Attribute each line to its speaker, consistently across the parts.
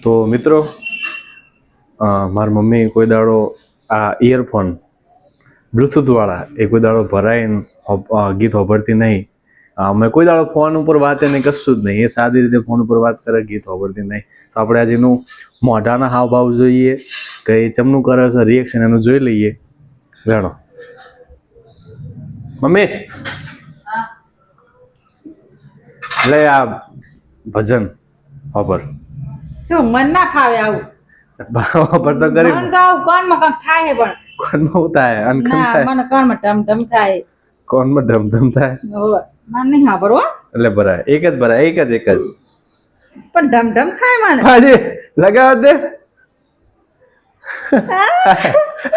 Speaker 1: તો મિત્રો મારી મમ્મી કોઈ દાડો આ ઇયરફોન બ્લુટૂથ વાળા એ કોઈ દાડો ભરાઈને ગીત સાંભળતી નહીં. મેં કોઈ દાડો ફોન ઉપર વાત એને કશું જ નહીં. એ સાદી રીતે ફોન ઉપર વાત કરે, ગીત સાંભળતી નહીં. તો આપણે આજે એનું મોઢાના હાવભાવ જોઈએ કે એ ચમનું કરે છે, રિએક્શન એનું જોઈ લઈએ. જાણો મમ્મી લે આ ભજન ખબર
Speaker 2: શું મન ના ફાવે આવું
Speaker 1: બરાબર તો કરી
Speaker 2: મન તો આવું કોણમાં કંઈક થાય પણ
Speaker 1: કોનમાં થાય અનખમ
Speaker 2: ના
Speaker 1: થાય
Speaker 2: મને કોણમાં ધમ થાય
Speaker 1: કોનમાં ધમધમ થાય
Speaker 2: હોવે મને નહીં સાંભળવો
Speaker 1: એટલે ભરાય એક જ
Speaker 2: પણ ધમ થાય મને
Speaker 1: હાજી લગાવ દે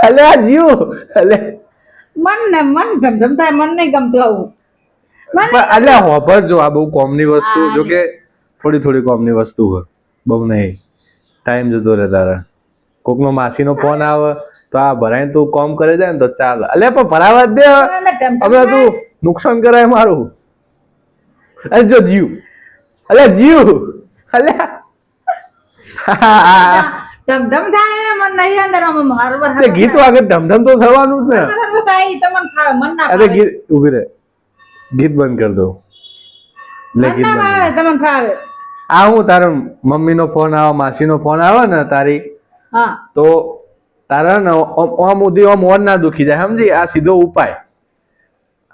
Speaker 1: અલે આ જીવ અલે
Speaker 2: મન ધમ થાય મન નહીં ગમતું આવું
Speaker 1: અલે હોભર જો આ બહુ કોમની વસ્તુ જો કે થોડી કોમની વસ્તુ હોય બહુ નહીં. ટાઈમ જતો રહે તારા કોકનો માસીનો ફોન આવે તો આ ભરાઈને તું કોમ કરે જાય ને તો ચાલ. અલે પણ ભરાવા જ દે હવે તું નુકસાન કરાય મારું. અરે જો જીવ અલે જીવ અલે
Speaker 2: ધમ થાય મન નહીં અંદર મારું
Speaker 1: ગીત વાગે ધમધમ તો થવાનું જ ને.
Speaker 2: તમને ફાવે મન ના
Speaker 1: અરે ગીત ઉભી રહે ગીત બંધ કરી દો. લે ગીત બંધ
Speaker 2: ફાવે તમને ફાવે
Speaker 1: આ હું તારા મમ્મીનો ફોન આવે માસીનો ફોન આવે ને તારી
Speaker 2: હા
Speaker 1: તો તારા ને ઓમ ઉધી ઓમ ઓન ના દુખી જાય સમજી. આ સીધો ઉપાય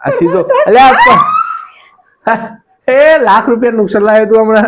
Speaker 1: આ સીધો અલ્યા એ ₹1,00,000 નુકસાન લાવે તું હમણાં.